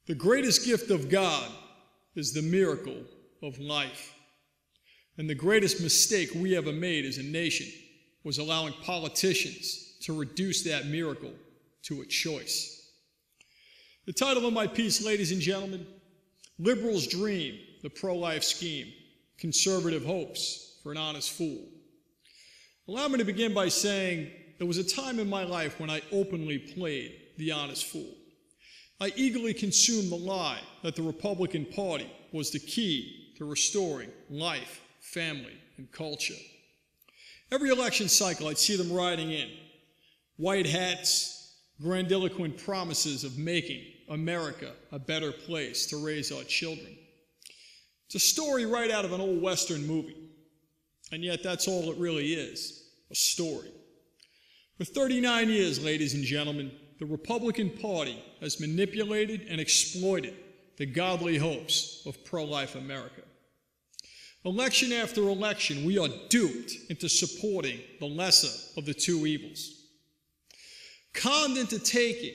The greatest gift of God is the miracle of life. And the greatest mistake we ever made as a nation was allowing politicians to reduce that miracle to a choice. The title of my piece, ladies and gentlemen, Liberals Dream, the Pro-Life Scheme, Conservative Hopes for an Honest Fool. Allow me to begin by saying there was a time in my life when I openly played the honest fool. I eagerly consumed the lie that the Republican Party was the key to restoring life, family, and culture. Every election cycle, I'd see them riding in. White hats, grandiloquent promises of making America a better place to raise our children. It's a story right out of an old Western movie. And yet that's all it really is, a story. For 39 years, ladies and gentlemen, the Republican Party has manipulated and exploited the godly hopes of pro-life America. Election after election, we are duped into supporting the lesser of the two evils. Conned into taking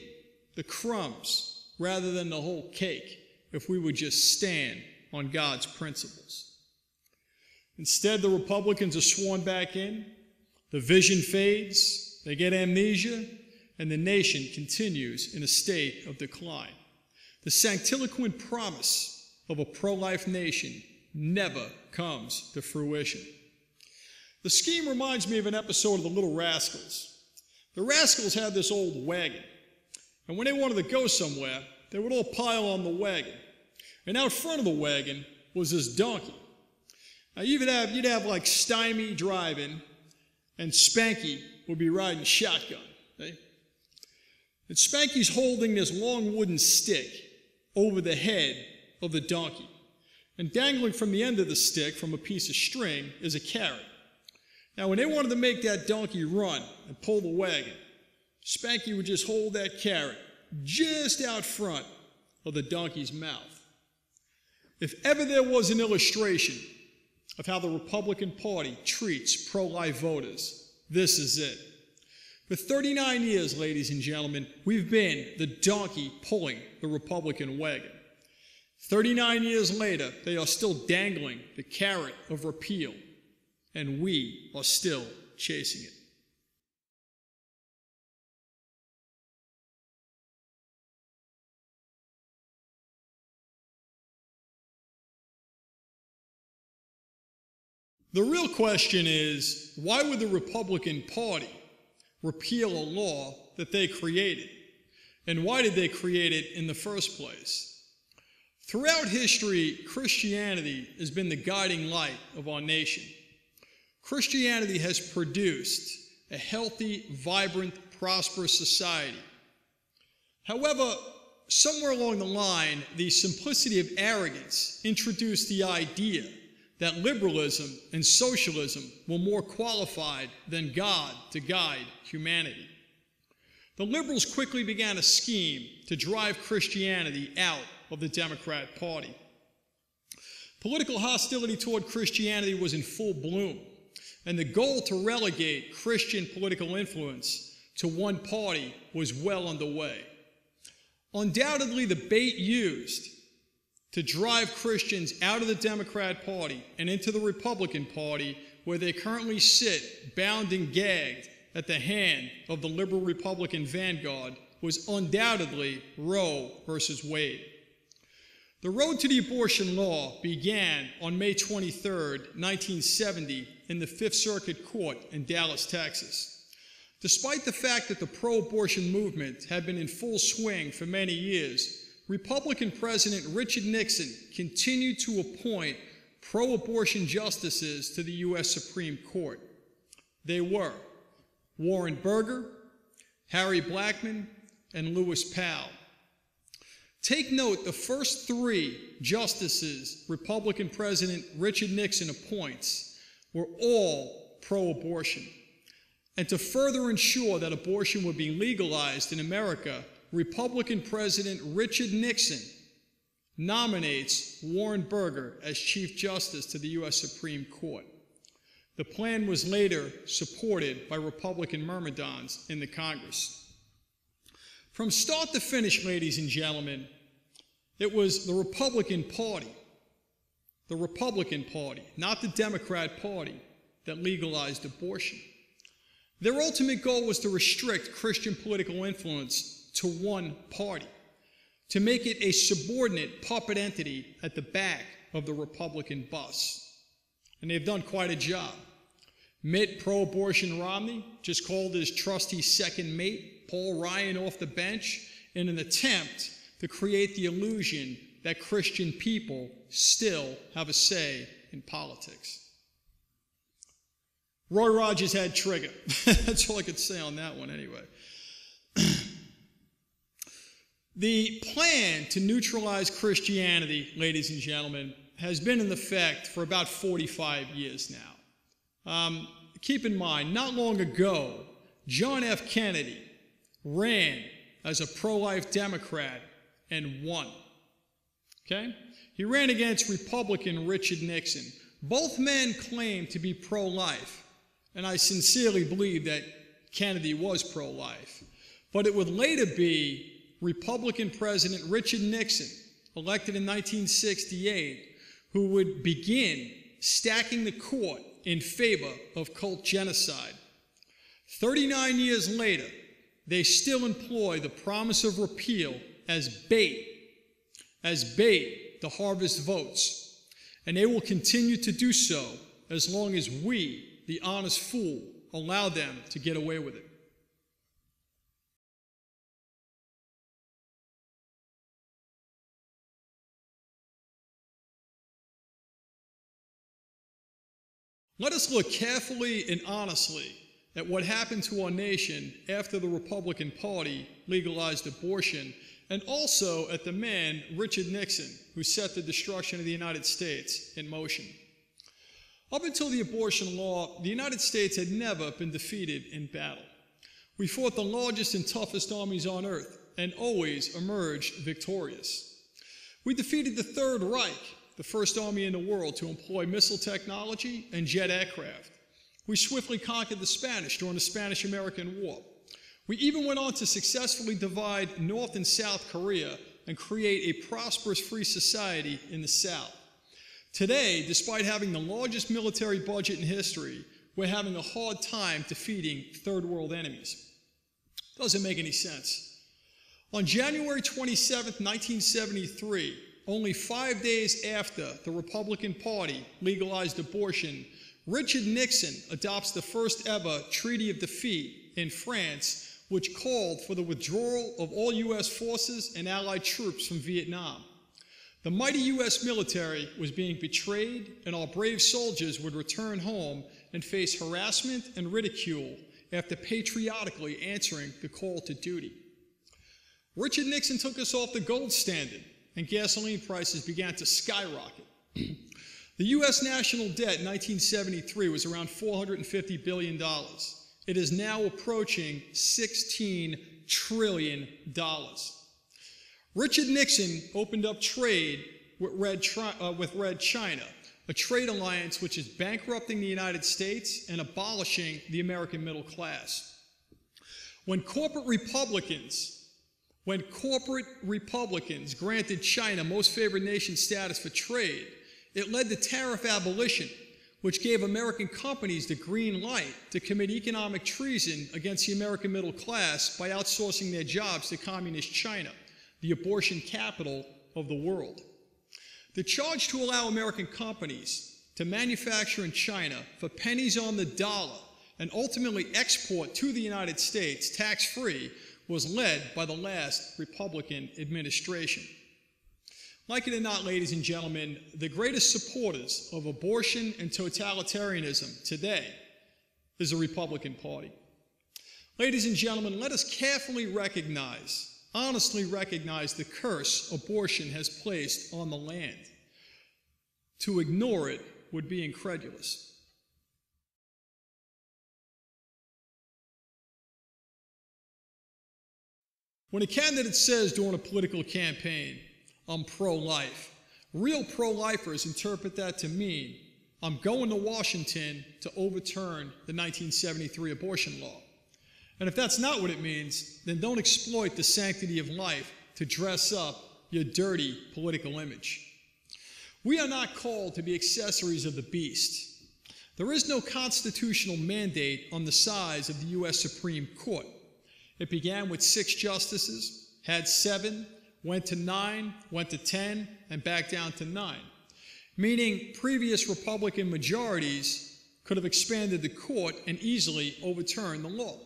the crumbs rather than the whole cake if we would just stand on God's principles. Instead, the Republicans are sworn back in, the vision fades, they get amnesia, and the nation continues in a state of decline. The sanctiloquent promise of a pro-life nation never comes to fruition. The scheme reminds me of an episode of The Little Rascals. The Rascals had this old wagon, and when they wanted to go somewhere, they would all pile on the wagon. And out front of the wagon was this donkey. Now you'd have like Stymie driving, and Spanky would be riding shotgun. Okay? And Spanky's holding this long wooden stick over the head of the donkey. And dangling from the end of the stick from a piece of string is a carrot. Now when they wanted to make that donkey run and pull the wagon, Spanky would just hold that carrot just out front of the donkey's mouth. If ever there was an illustration of how the Republican Party treats pro-life voters, this is it. For 39 years, ladies and gentlemen, we've been the donkey pulling the Republican wagon. 39 years later, they are still dangling the carrot of repeal, and we are still chasing it. The real question is, why would the Republican Party repeal a law that they created? And why did they create it in the first place? Throughout history, Christianity has been the guiding light of our nation. Christianity has produced a healthy, vibrant, prosperous society. However, somewhere along the line, the simplicity of arrogance introduced the idea that liberalism and socialism were more qualified than God to guide humanity. The liberals quickly began a scheme to drive Christianity out of the Democrat Party. Political hostility toward Christianity was in full bloom, and the goal to relegate Christian political influence to one party was well underway. Undoubtedly, the bait used to drive Christians out of the Democrat Party and into the Republican Party, where they currently sit bound and gagged at the hand of the liberal Republican vanguard, was undoubtedly Roe versus Wade. The road to the abortion law began on May 23, 1970, in the Fifth Circuit Court in Dallas, Texas. Despite the fact that the pro-abortion movement had been in full swing for many years, Republican President Richard Nixon continued to appoint pro-abortion justices to the U.S. Supreme Court. They were Warren Burger, Harry Blackmun, and Lewis Powell. Take note, the first three justices Republican President Richard Nixon appoints were all pro-abortion. And to further ensure that abortion would be legalized in America, Republican President Richard Nixon nominates Warren Burger as Chief Justice to the U.S. Supreme Court. The plan was later supported by Republican myrmidons in the Congress. From start to finish, ladies and gentlemen, It was the Republican Party, not the Democrat Party, that legalized abortion. Their ultimate goal was to restrict Christian political influence to one party, to make it a subordinate puppet entity at the back of the Republican bus. And they've done quite a job. Mitt pro-abortion Romney just called his trusty second mate, Paul Ryan, off the bench in an attempt to create the illusion that Christian people still have a say in politics. Roy Rogers had trigger. That's all I could say on that one anyway. The plan to neutralize Christianity, ladies and gentlemen, has been in effect for about 45 years now. Keep in mind, not long ago, John F. Kennedy ran as a pro-life Democrat and won. Okay? He ran against Republican Richard Nixon. Both men claimed to be pro-life, and I sincerely believe that Kennedy was pro-life. But it would later be Republican President Richard Nixon, elected in 1968, who would begin stacking the court in favor of cult genocide. 39 years later, they still employ the promise of repeal as bait to harvest votes. And they will continue to do so as long as we, the honest fool, allow them to get away with it. Let us look carefully and honestly at what happened to our nation after the Republican Party legalized abortion, and also at the man, Richard Nixon, who set the destruction of the United States in motion. Up until the abortion law, the United States had never been defeated in battle. We fought the largest and toughest armies on earth and always emerged victorious. We defeated the Third Reich, the first army in the world to employ missile technology and jet aircraft. We swiftly conquered the Spanish during the Spanish-American War. We even went on to successfully divide North and South Korea and create a prosperous free society in the South. Today, despite having the largest military budget in history, we're having a hard time defeating third world enemies. Doesn't make any sense. On January 27, 1973, only 5 days after the Republican Party legalized abortion, Richard Nixon adopts the first ever Treaty of Defeat in France, which called for the withdrawal of all U.S. forces and Allied troops from Vietnam. The mighty U.S. military was being betrayed, and our brave soldiers would return home and face harassment and ridicule after patriotically answering the call to duty. Richard Nixon took us off the gold standard, and gasoline prices began to skyrocket. The U.S. national debt in 1973 was around $450 billion. It is now approaching $16 trillion. Richard Nixon opened up trade with Red China, a trade alliance which is bankrupting the United States and abolishing the American middle class. When corporate Republicans granted China most favored nation status for trade, it led to tariff abolition, which gave American companies the green light to commit economic treason against the American middle class by outsourcing their jobs to communist China, the abortion capital of the world. The charge to allow American companies to manufacture in China for pennies on the dollar and ultimately export to the United States tax-free was led by the last Republican administration. Like it or not, ladies and gentlemen, the greatest supporters of abortion and totalitarianism today is the Republican Party. Ladies and gentlemen, let us carefully recognize, honestly recognize the curse abortion has placed on the land. To ignore it would be incredulous. When a candidate says during a political campaign, "I'm pro-life," real pro-lifers interpret that to mean, "I'm going to Washington to overturn the 1973 abortion law." And if that's not what it means, then don't exploit the sanctity of life to dress up your dirty political image. We are not called to be accessories of the beast. There is no constitutional mandate on the size of the U.S. Supreme Court. It began with 6 justices, had 7, went to 9, went to 10, and back down to 9. Meaning previous Republican majorities could have expanded the court and easily overturned the law.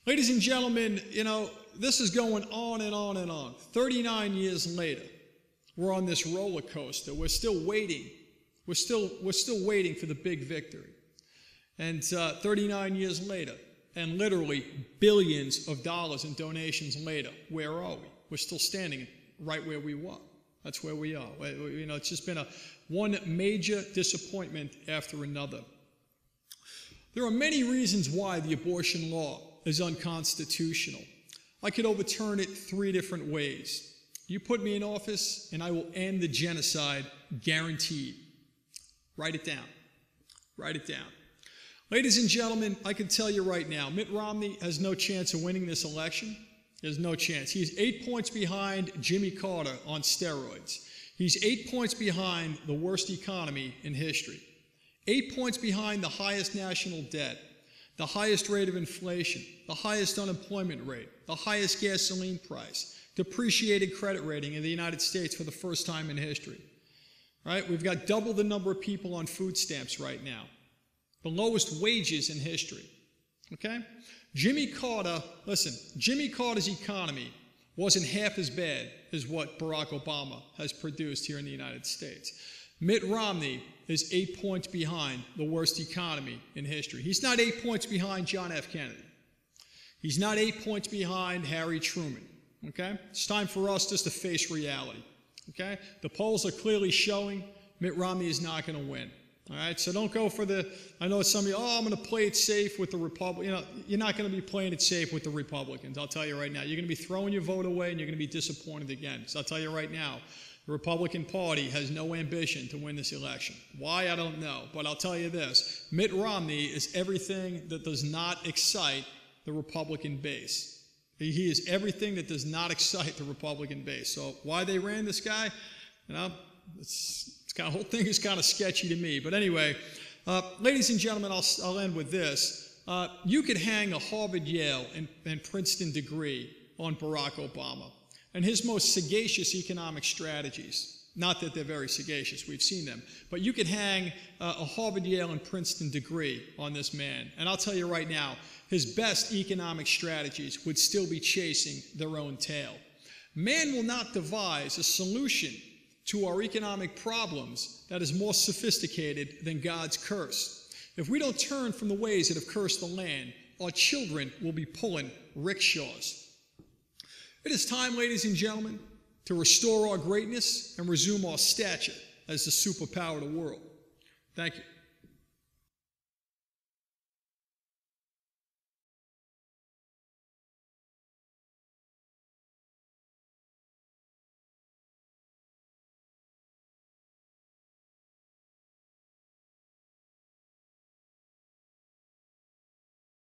Ladies and gentlemen, this is going on and on and on. 39 years later, we're on this roller coaster. We're still waiting. We're still waiting for the big victory. And 39 years later, and literally billions of dollars in donations later, where are we? We're still standing right where we were. That's where we are. It's just been one major disappointment after another. There are many reasons why the abortion law is unconstitutional. I could overturn it 3 different ways. You put me in office, and I will end the genocide, guaranteed. Write it down. Write it down. Ladies and gentlemen, I can tell you right now, Mitt Romney has no chance of winning this election. There's no chance. He's 8 points behind Jimmy Carter on steroids. He's 8 points behind the worst economy in history. 8 points behind the highest national debt, the highest rate of inflation, the highest unemployment rate, the highest gasoline price, depreciated credit rating in the United States for the first time in history. Right? We've got double the number of people on food stamps right now. The lowest wages in history. Okay? Jimmy Carter's economy wasn't half as bad as what Barack Obama has produced here in the United States. Mitt Romney is 8 points behind the worst economy in history. He's not 8 points behind John F. Kennedy. He's not 8 points behind Harry Truman. Okay? It's time for us just to face reality. Okay? The polls are clearly showing Mitt Romney is not going to win. All right? So don't go for I know some of you, I'm going to play it safe with the Republicans. You're not going to be playing it safe with the Republicans. I'll tell you right now. You're going to be throwing your vote away, and you're going to be disappointed again. So I'll tell you right now, the Republican Party has no ambition to win this election. Why, I don't know. But I'll tell you this. Mitt Romney is everything that does not excite the Republican base. He is everything that does not excite the Republican base. So why they ran this guy, the whole thing is kind of sketchy to me. But anyway, ladies and gentlemen, I'll end with this. You could hang a Harvard, Yale, and Princeton degree on Barack Obama and his most sagacious economic strategies. Not that they're very sagacious, we've seen them. But you could hang a Harvard, Yale, and Princeton degree on this man. And I'll tell you right now, his best economic strategies would still be chasing their own tail. Man will not devise a solution to our economic problems that is more sophisticated than God's curse. If we don't turn from the ways that have cursed the land, our children will be pulling rickshaws. It is time, ladies and gentlemen, to restore our greatness and resume our stature as the superpower of the world. Thank you.